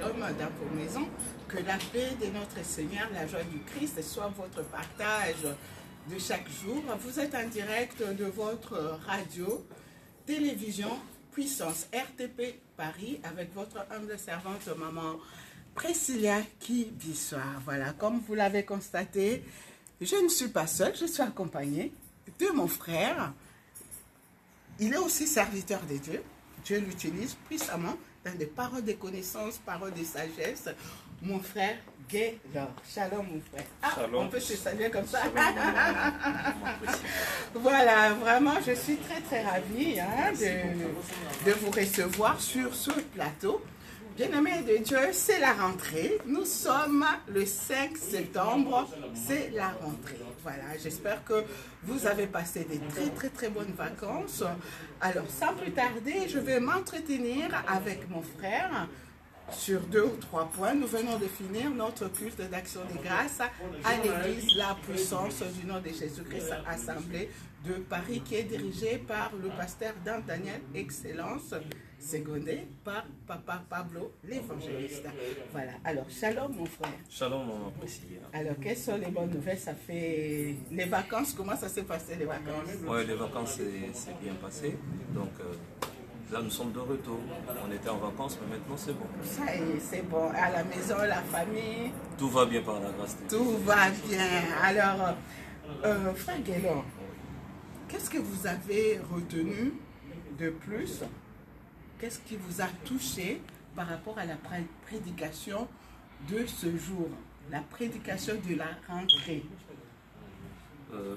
shalom dans vos maisons. Que la paix de notre Seigneur, la joie du Christ soit votre partage de chaque jour. Vous êtes en direct de votre radio, télévision, Puissance RTP Paris avec votre humble servante maman Priscilla Kibissoir. Voilà, comme vous l'avez constaté, je ne suis pas seule, je suis accompagnée de mon frère. Il est aussi serviteur de Dieu. Dieu l'utilise puissamment dans des paroles de connaissance, paroles de sagesse. Mon frère Gaylor. Shalom mon frère. Ah, Shalom. on peut se saluer comme ça. Shalom. Voilà, vraiment, je suis très ravie de vous recevoir sur ce plateau. Bien-aimés de Dieu, c'est la rentrée. Nous sommes le 5 septembre, c'est la rentrée. Voilà, j'espère que vous avez passé des très bonnes vacances. Alors, sans plus tarder, je vais m'entretenir avec mon frère sur 2 ou 3 points. Nous venons de finir notre culte d'action de grâce à l'église La Puissance du nom de Jésus-Christ Assemblée de Paris, qui est dirigée par le pasteur Dan Daniel Excellence, secondé par Papa Pablo l'évangéliste. Voilà, alors shalom mon frère. Shalom maman Priscilla. Alors quelles sont les bonnes nouvelles? Ça fait les vacances, comment ça s'est passé les vacances? Oui, les vacances c'est bien passé. Donc là nous sommes de retour. On était en vacances mais maintenant c'est bon. Ça y est, c'est bon. À la maison, la famille. Tout va bien par la grâce de Dieu. Tout va bien. Alors, frère Gaylor, qu'est-ce que vous avez retenu de plus? Qu'est-ce qui vous a touché par rapport à la prédication de ce jour, la prédication de la rentrée?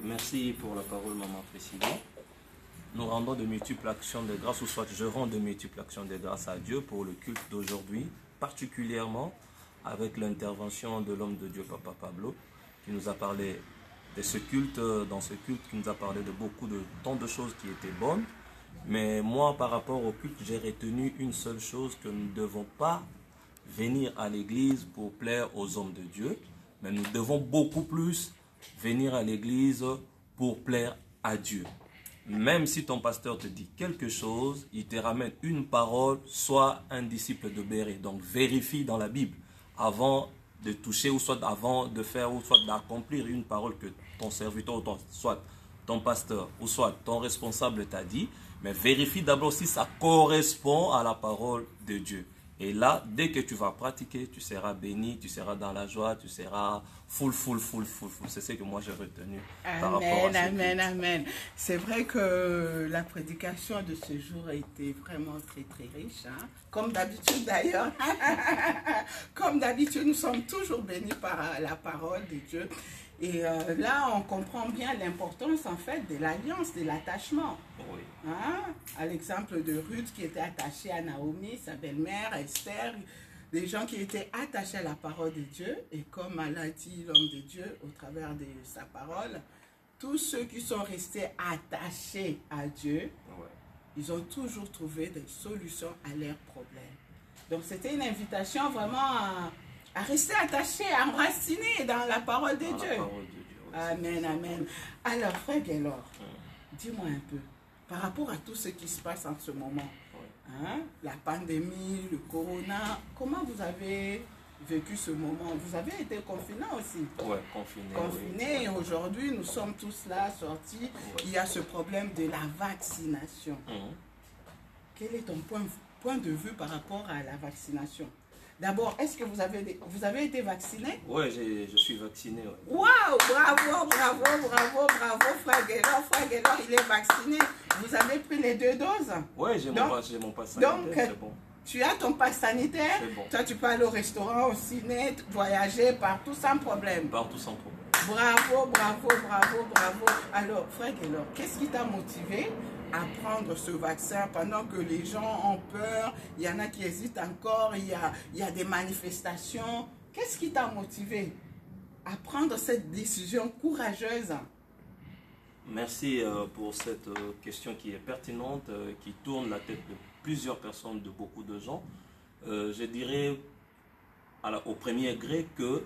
Merci pour la parole maman Priscilla. Nous rendons de multiples actions de grâce, ou soit je rends de multiples actions de grâce à Dieu pour le culte d'aujourd'hui, particulièrement avec l'intervention de l'homme de Dieu, Papa Pablo, qui nous a parlé de ce culte, dans ce culte, qui nous a parlé de tant de choses qui étaient bonnes. Mais moi, par rapport au culte, j'ai retenu une seule chose, que nous ne devons pas venir à l'église pour plaire aux hommes de Dieu, mais nous devons beaucoup plus venir à l'église pour plaire à Dieu. Même si ton pasteur te dit quelque chose, il te ramène une parole, sois un disciple de Béret. Donc vérifie dans la Bible avant de toucher, ou soit avant de faire, ou soit d'accomplir une parole que ton serviteur, soit ton pasteur, ou soit ton responsable t'a dit. Mais vérifie d'abord si ça correspond à la parole de Dieu. Et là, dès que tu vas pratiquer, tu seras béni, tu seras dans la joie, tu seras full. C'est ce que moi j'ai retenu par rapport à ce Amen, amen. C'est vrai que la prédication de ce jour a été vraiment très riche. Hein? Comme d'habitude d'ailleurs. Comme d'habitude, nous sommes toujours bénis par la parole de Dieu. Et là, on comprend bien l'importance en fait de l'alliance, de l'attachement. Oui. Hein? À l'exemple de Ruth qui était attachée à Naomi, sa belle-mère, Esther, des gens qui étaient attachés à la parole de Dieu. Et comme l'a dit l'homme de Dieu au travers de sa parole, tous ceux qui sont restés attachés à Dieu, Ouais. ils ont toujours trouvé des solutions à leurs problèmes. Donc c'était une invitation vraiment à rester attaché, à enraciner dans la parole de Dans Dieu. la parole de Dieu, oui. Amen, amen. Alors, frère Gaylor, dis-moi un peu, par rapport à tout ce qui se passe en ce moment, hein, la pandémie, le corona, comment vous avez vécu ce moment? Vous avez été confiné aussi. Ouais, confiné. Confiné, Oui. et aujourd'hui, nous sommes tous là, sortis. Ouais. Il y a ce problème de la vaccination. Quel est ton point de vue par rapport à la vaccination? D'abord, est-ce que vous avez été vacciné? Ouais, je suis vacciné. Ouais. Waouh, bravo, frère Gaylor. Frère Gaylor, il est vacciné. Vous avez pris les 2 doses? Ouais, j'ai mon pass sanitaire, c'est bon. Tu as ton pass sanitaire? C'est bon. Toi, tu peux aller au restaurant, au ciné, voyager partout sans problème. Partout sans problème. Bravo. Alors, frère Gaylor, qu'est-ce qui t'a motivé à prendre ce vaccin pendant que les gens ont peur? Il y en a qui hésitent encore, il y a des manifestations. Qu'est-ce qui t'a motivé à prendre cette décision courageuse? Merci pour cette question qui est pertinente, qui tourne la tête de plusieurs personnes, de beaucoup de gens. Je dirais au premier degré que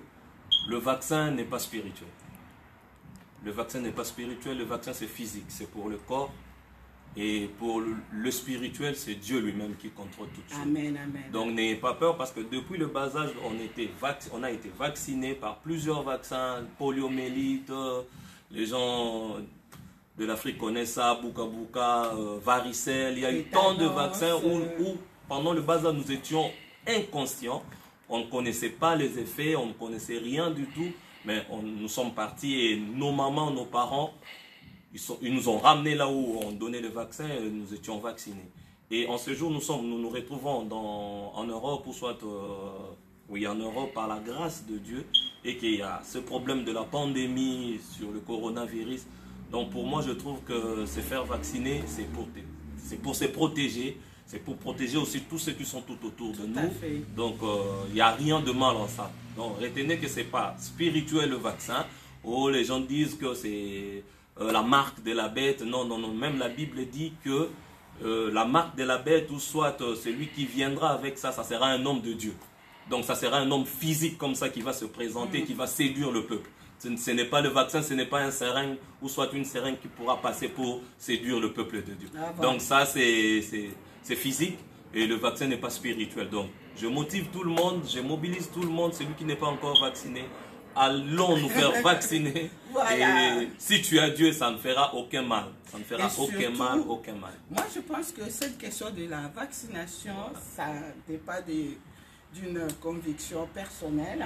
le vaccin n'est pas spirituel. Le vaccin n'est pas spirituel, le vaccin c'est physique, c'est pour le corps Et pour le spirituel, c'est Dieu lui-même qui contrôle toutes choses. Amen, amen. Donc n'ayez pas peur parce que depuis le bas âge, on a été vaccinés par plusieurs vaccins, poliomyélite, les gens de l'Afrique connaissent ça, Buka Buka, varicelle. Il y a eu tant de vaccins où pendant le bas âge, nous étions inconscients. On ne connaissait pas les effets, on ne connaissait rien du tout. Mais nous sommes partis et nos mamans, nos parents, ils nous ont ramenés là où on donnait le vaccin et nous étions vaccinés. Et en ce jour, nous nous retrouvons en Europe, ou soit en Europe par la grâce de Dieu, et qu'il y a ce problème de la pandémie sur le coronavirus. Donc pour moi, je trouve que se faire vacciner, c'est pour se protéger, c'est pour protéger aussi tous ceux qui sont tout autour de nous. Donc il n'y a rien de mal en ça. Donc retenez que ce n'est pas spirituel le vaccin. Oh, les gens disent que c'est la marque de la bête. Non, non, non. Même la Bible dit que la marque de la bête, ou soit celui qui viendra avec ça, ça sera un homme de Dieu. Donc ça sera un homme physique comme ça qui va se présenter, qui va séduire le peuple. Ce n'est pas le vaccin, ce n'est pas un seringue, ou soit une seringue qui pourra passer pour séduire le peuple de Dieu. Ah, bon. Donc ça, c'est physique, et le vaccin n'est pas spirituel. Donc je motive tout le monde, je mobilise tout le monde, celui qui n'est pas encore vacciné. Allons nous faire vacciner. Voilà. Et si tu as Dieu, ça ne fera aucun mal. Ça ne fera aucun mal, aucun mal. Moi, je pense que cette question de la vaccination, ça dépend d'une conviction personnelle.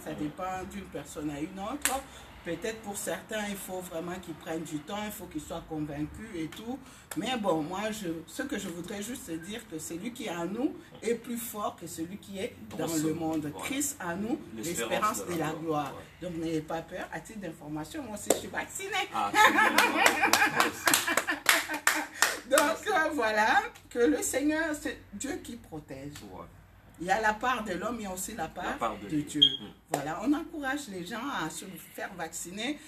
Ça dépend d'une personne à une autre. Peut-être pour certains, il faut vraiment qu'ils prennent du temps, il faut qu'ils soient convaincus et tout. Mais bon, moi, ce que je voudrais juste c'est dire que celui qui est en nous est plus fort que celui qui est dans le monde. Voilà. Christ en nous, l'espérance de la gloire. Donc n'ayez pas peur. À titre d'information, moi aussi je suis vaccinée. Donc voilà, que le Seigneur, c'est Dieu qui protège. Ouais. Il y a la part de l'homme, il y a aussi la part de Dieu. Voilà, on encourage les gens à se faire vacciner.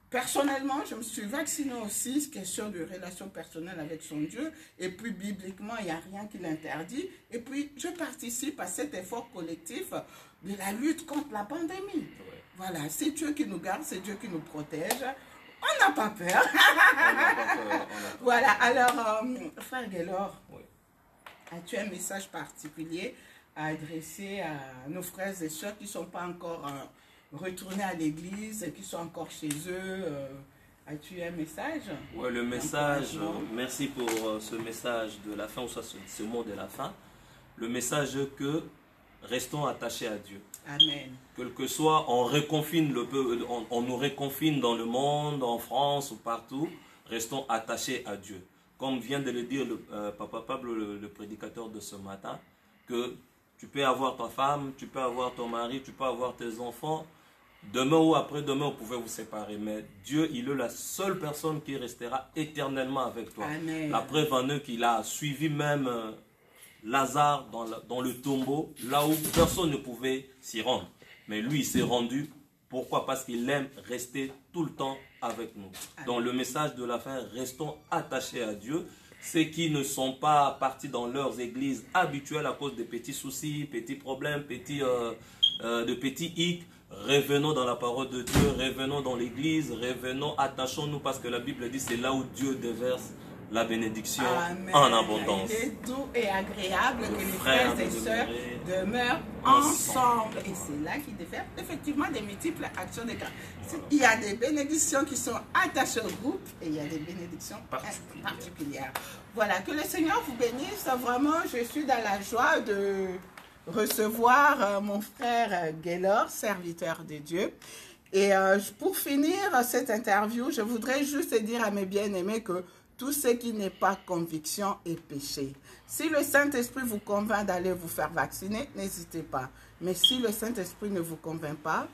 Personnellement, je me suis vaccinée aussi, question de relation personnelle avec son Dieu. Et puis, bibliquement, il n'y a rien qui l'interdit. Et puis, je participe à cet effort collectif de la lutte contre la pandémie. Voilà, c'est Dieu qui nous garde, c'est Dieu qui nous protège. On n'a pas peur. Voilà, alors, frère Gaylor, as-tu un message particulier à adresser à nos frères et sœurs qui ne sont pas encore retournés à l'église, qui sont encore chez eux? As-tu un message? Oui, le message, merci pour ce message de la fin, ou soit ce mot de la fin. Le message que restons attachés à Dieu. Amen. Quel que soit, on nous reconfine dans le monde, en France ou partout, restons attachés à Dieu. Comme vient de le dire Papa Pablo, le prédicateur de ce matin, que tu peux avoir ta femme, tu peux avoir ton mari, tu peux avoir tes enfants. Demain ou après-demain, vous pouvez vous séparer. Mais Dieu, il est la seule personne qui restera éternellement avec toi. Amen. La preuve en est qu'il a suivi même Lazare dans le tombeau, là où personne ne pouvait s'y rendre. Mais lui, il s'est rendu. Pourquoi? Parce qu'il aime rester tout le temps avec nous. Amen. Donc le message de la fin, restons attachés à Dieu. Ceux qui ne sont pas partis dans leurs églises habituelles à cause de petits soucis, petits problèmes, de petits hic, revenons dans la parole de Dieu, revenons dans l'église, revenons, attachons-nous parce que la Bible dit c'est là où Dieu déverse la bénédiction. Amen. En abondance. Il est doux et agréable que les frères et sœurs demeurent ensemble. Et c'est là qu'il diffère effectivement des multiples actions de grâce. Il y a des bénédictions qui sont attachées au groupe et il y a des bénédictions particulières. Voilà, que le Seigneur vous bénisse. Vraiment, je suis dans la joie de recevoir mon frère Gaylor, serviteur de Dieu. Et pour finir cette interview, je voudrais juste dire à mes bien-aimés que tout ce qui n'est pas conviction est péché. Si le Saint-Esprit vous convainc d'aller vous faire vacciner, n'hésitez pas. Mais si le Saint-Esprit ne vous convainc pas,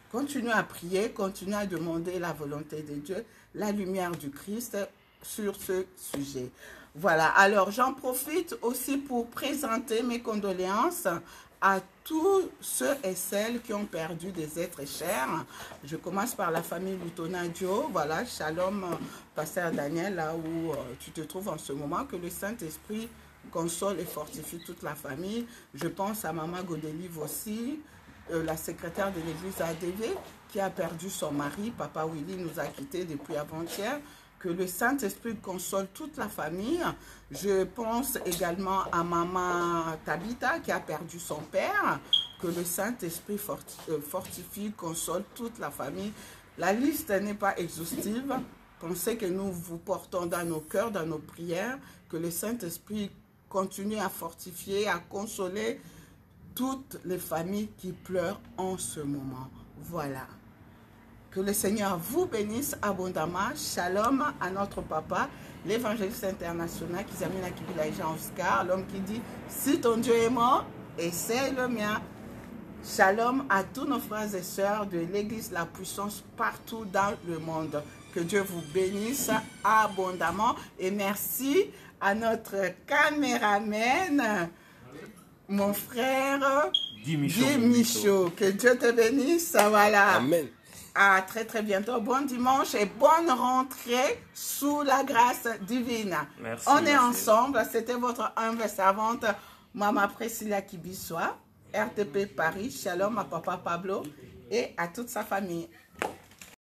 continuez à prier, continuez à demander la volonté de Dieu, la lumière du Christ sur ce sujet. Voilà, alors j'en profite aussi pour présenter mes condoléances à tous ceux et celles qui ont perdu des êtres chers. Je commence par la famille Lutonadio. Voilà, shalom, pasteur Daniel, là où tu te trouves en ce moment. Que le Saint-Esprit console et fortifie toute la famille. Je pense à Maman Godelive aussi, la secrétaire de l'église ADV, qui a perdu son mari. Papa Willy nous a quittés depuis avant-hier. Que le Saint-Esprit console toute la famille. Je pense également à maman Tabitha qui a perdu son père. Que le Saint-Esprit fortifie, console toute la famille. La liste n'est pas exhaustive. Pensez que nous vous portons dans nos cœurs, dans nos prières. Que le Saint-Esprit continue à fortifier, à consoler toutes les familles qui pleurent en ce moment. Voilà. Que le Seigneur vous bénisse abondamment. Shalom à notre papa, l'évangéliste international Kizamina Kibila Jean Oscar, l'homme qui dit « Si ton Dieu est mort, essaye le mien ». Shalom à tous nos frères et sœurs de l'Église La Puissance partout dans le monde. Que Dieu vous bénisse abondamment. Et merci à notre caméraman, mon frère Guy Michaud. Que Dieu te bénisse. Voilà. Amen. À très très bientôt. Bon dimanche et bonne rentrée sous la grâce divine. Merci, On est merci. ensemble. C'était votre humble servante, Maman Priscilla Kibissoa, RTP Paris. Shalom à Papa Pablo et à toute sa famille.